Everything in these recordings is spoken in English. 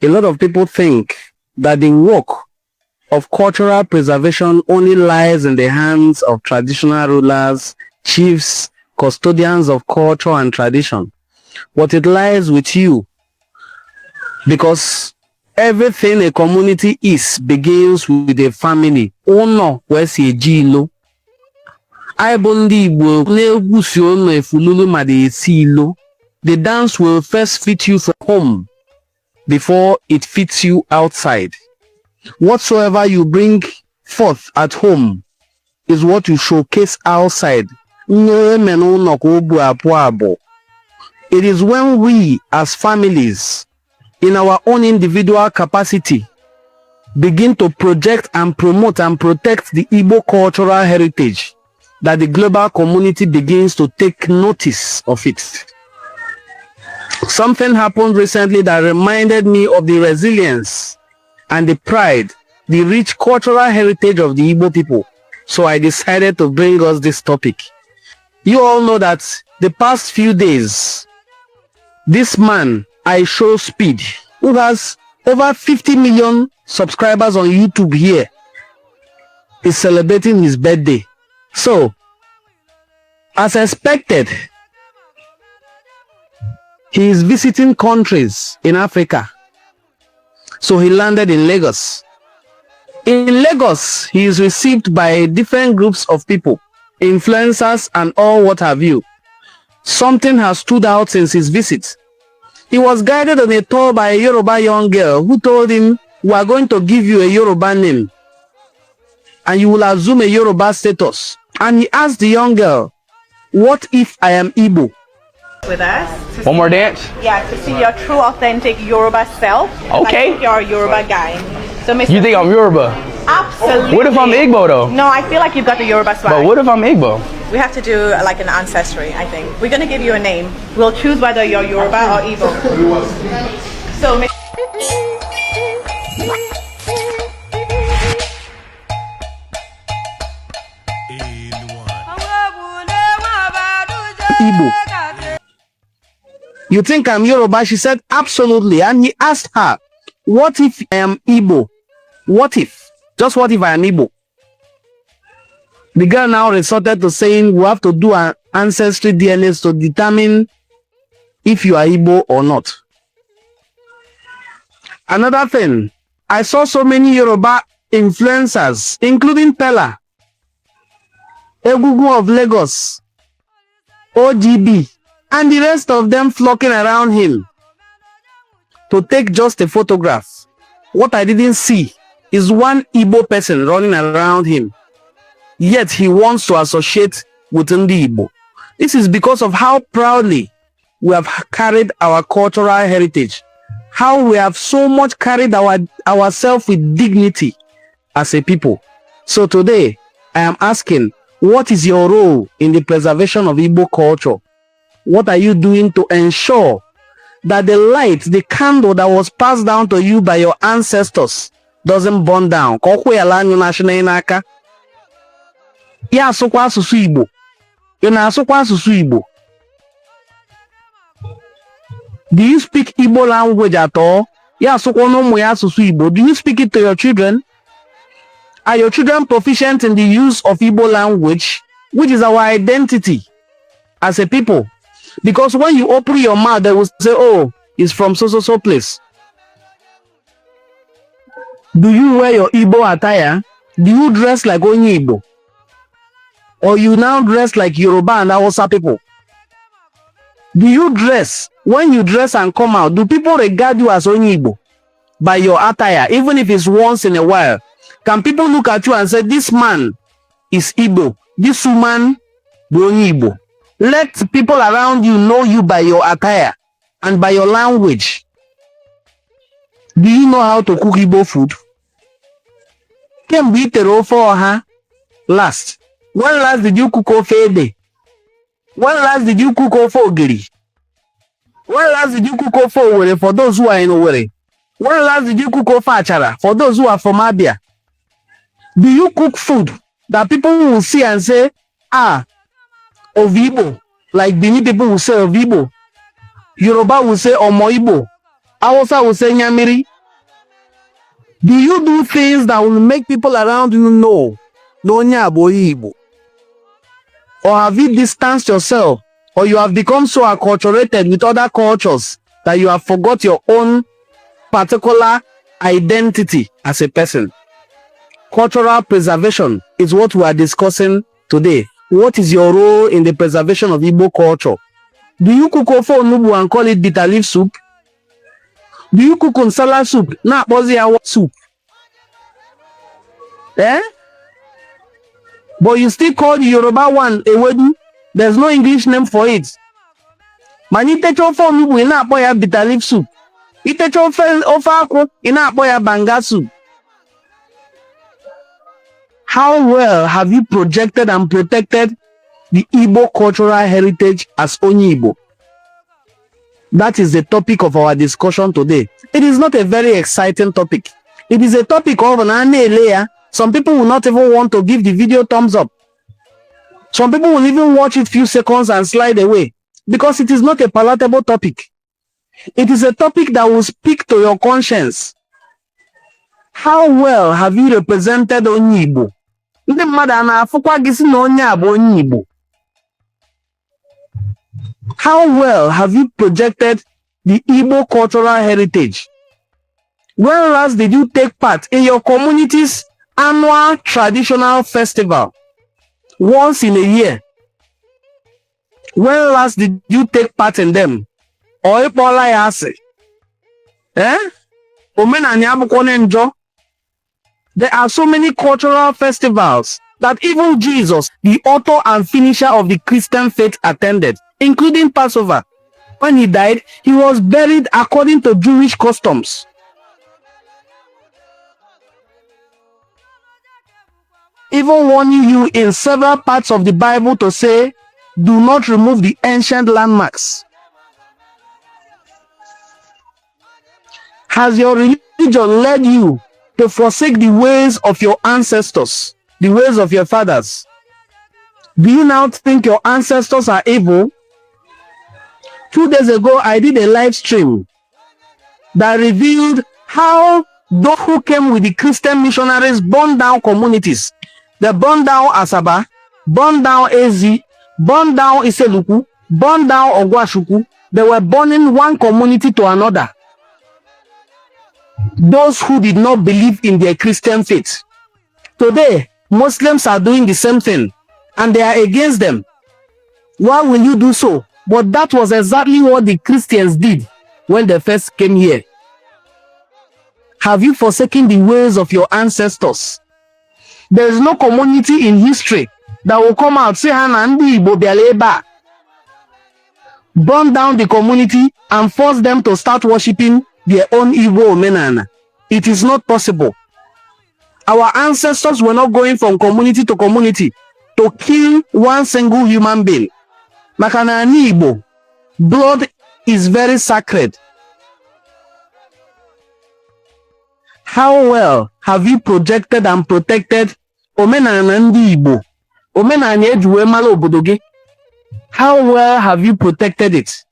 A lot of people think that the work of cultural preservation only lies in the hands of traditional rulers, chiefs, custodians of culture and tradition. But it lies with you, because everything a community is begins with a family. Uno wesi ejilo. Aibo ndị Igbo na-egwusi ụlọ efululu ma dị esi ilo. The dance will first fit you from home before it fits you outside. Whatsoever you bring forth at home is what you showcase outside. It is when we as families, in our own individual capacity, begin to project and promote and protect the Igbo cultural heritage that the global community begins to take notice of it. Something happened recently that reminded me of the resilience and the pride, the rich cultural heritage of the Igbo people. So I decided to bring us this topic. You all know that the past few days, this man, IShowSpeed, who has over 50 million subscribers on YouTube here, is celebrating his birthday. So, as expected, he is visiting countries in Africa. So he landed in Lagos. In Lagos, he is received by different groups of people, influencers and all what have you. Something has stood out since his visit. He was guided on a tour by a Yoruba young girl who told him, "We are going to give you a Yoruba name and you will assume a Yoruba status." And he asked the young girl, "What if I am Igbo?" With us. One more dance? Yeah, to see your true authentic Yoruba self. Okay. Like you're a Yoruba guy. So Mr. You think I'm Yoruba? Absolutely. What if I'm Igbo though? No, I feel like you've got the Yoruba swag. But what if I'm Igbo? We have to do like an ancestry, I think. We're going to give you a name. We'll choose whether you're Yoruba or Igbo. So Igbo. You think I'm Yoruba? She said, absolutely. And he asked her, what if I am Igbo? What if? Just what if I am Igbo? The girl now resorted to saying, we have to do an ancestry DNA to determine if you are Igbo or not. Another thing, I saw so many Yoruba influencers, including Pella, Egungun of Lagos, OGB, and the rest of them flocking around him to take just a photograph. What I didn't see is one Igbo person running around him, yet he wants to associate with Ndi Igbo. This is because of how proudly we have carried our cultural heritage, how we have so much carried ourselves with dignity as a people. So today, I am asking, what is your role in the preservation of Igbo culture? What are you doing to ensure that the light, the candle that was passed down to you by your ancestors doesn't burn down? Ya asụkwa asụsụ Igbo. Ị na-asụkwa asụsụ Igbo. Do you speak Igbo language at all? Ya asụkwa n'ụmụ ya asụsụ Igbo. Do you speak it to your children? Are your children proficient in the use of Igbo language, which is our identity as a people? Because when you open your mouth, they will say, oh, it's from so place. Do you wear your Igbo attire? Do you dress like only Igbo? Or you now dress like Yoruba and Hausa people? Do you dress, when you dress and come out, do people regard you as only Igbo by your attire, even if it's once in a while? Can people look at you and say, this man is Igbo, this woman is only Igbo? Let people around you know you by your attire and by your language. Do you know how to cook Igbo food? Can be for her last. When last did you cook ofede? When last did you cook ofogiri? When last did you cook ofowere for those who are in Owerri? When last did you cook ofachara for those who are from Abia? Do you cook food that people will see and say, ah, of Igbo, like Bini people will say of Igbo, Yoruba will say Omo Igbo, Hausa will say nyamiri. Do you do things that will make people around you know no nyabo Igbo? Or have you distanced yourself, or you have become so acculturated with other cultures that you have forgot your own particular identity as a person? Cultural preservation is what we are discussing today. What is your role in the preservation of Igbo culture? Do you cook ofe onugbu and call it bitter leaf soup? Do you cook nsala soup? Na akpọzi ya soup. Eh? But you still call the Yoruba one ewedu. There's no English name for it. Man, itecha ofe onugbu, ị na-akpọ ya bitter leaf soup. Itecha ofe akwụ, ị na-akpọ ya banga soup. How well have you projected and protected the Igbo cultural heritage as Onye Igbo? That is the topic of our discussion today. It is not a very exciting topic. It is a topic of an layer. Some people will not even want to give the video thumbs up. Some people will even watch it few seconds and slide away because it is not a palatable topic. It is a topic that will speak to your conscience. How well have you represented Onye Igbo? Ndị mmadụ a na-afụkwa gị sị na onye a bụ onye Igbo. How well have you projected the Igbo cultural heritage? When last did you take part in your community's annual traditional festival? Once in a year. When last did you take part in them? Or ịkpọla ya asị? Omenani abụkwa na njọ. There are so many cultural festivals that even Jesus, the author and finisher of the Christian faith, attended, including Passover. When he died, he was buried according to Jewish customs. Even warning you in several parts of the Bible to say, do not remove the ancient landmarks. Has your religion led you to forsake the ways of your ancestors, the ways of your fathers? Do you now think your ancestors are evil? 2 days ago, I did a live stream that revealed how those who came with the Christian missionaries burned down communities. They burned down Asaba, burned down Ezi, burned down Iseluku, burned down Ogwashuku. They were burning one community to another. Those who did not believe in their Christian faith. Today, Muslims are doing the same thing, and they are against them. Why will you do so? But that was exactly what the Christians did when they first came here. Have you forsaken the ways of your ancestors? There is no community in history that will come out, say, burn down the community and force them to start worshipping their own Igbo omenana. It is not possible. Our ancestors were not going from community to community to kill one single human being. Makana Igbo, blood is very sacred. How well have you projected and protected omenana ndị Igbo? Omenana ejuwe mala obodo gị. How well have you protected it?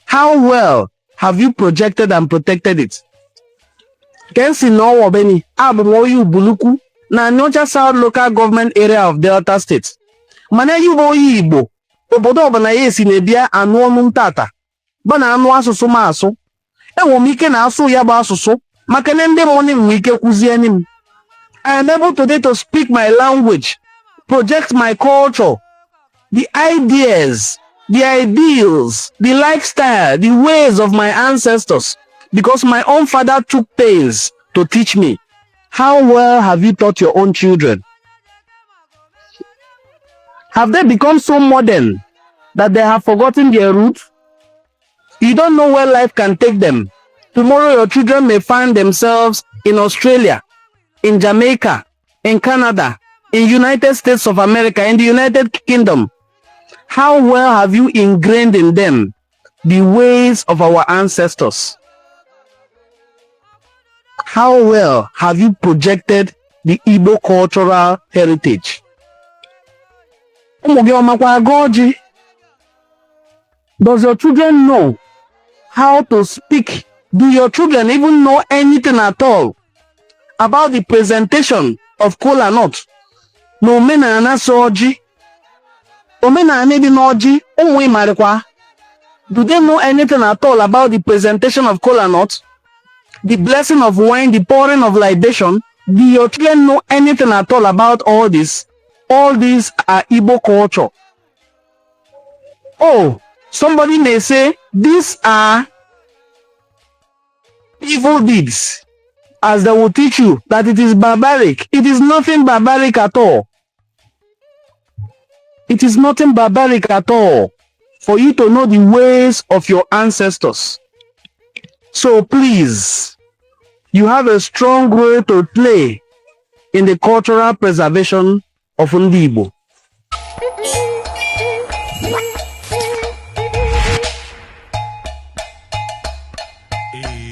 How well have you projected and protected it? Kensi no wabeni abumoyu buluku na Nyocha South local government area of Delta State. Mana yubo Igbo obodo ọbana yesi nebia anu onu ntata. Bana anu asụsụ ma asụ. Enwe m ike na asụ ya bụ asụsụ maka na ndị mmụọ nwe ike kuzie nim. I am able today to speak my language, project my culture, the ideas, the ideals, the lifestyle, the ways of my ancestors, because my own father took pains to teach me. How well have you taught your own children? Have they become so modern that they have forgotten their roots? You don't know where life can take them. Tomorrow your children may find themselves in Australia, in Jamaica, in Canada, in United States of America, in the United Kingdom. How well have you ingrained in them the ways of our ancestors? How well have you projected the Igbo cultural heritage? Does your children know how to speak? Do your children even know anything at all about the presentation of kola nut? Na omenala so ọjị, omenala dị n'ọjị, ụmụ ịmarịkwa. Do they know anything at all about the presentation of kola nut? The blessing of wine, the pouring of libation? Do your children know anything at all about all this? All these are Igbo culture. Oh, somebody may say these are evil deeds, as they will teach you that it is barbaric. It is nothing barbaric at all. It is nothing barbaric at all for you to know the ways of your ancestors. So please, you have a strong role to play in the cultural preservation of Ndị Igbo. Hey.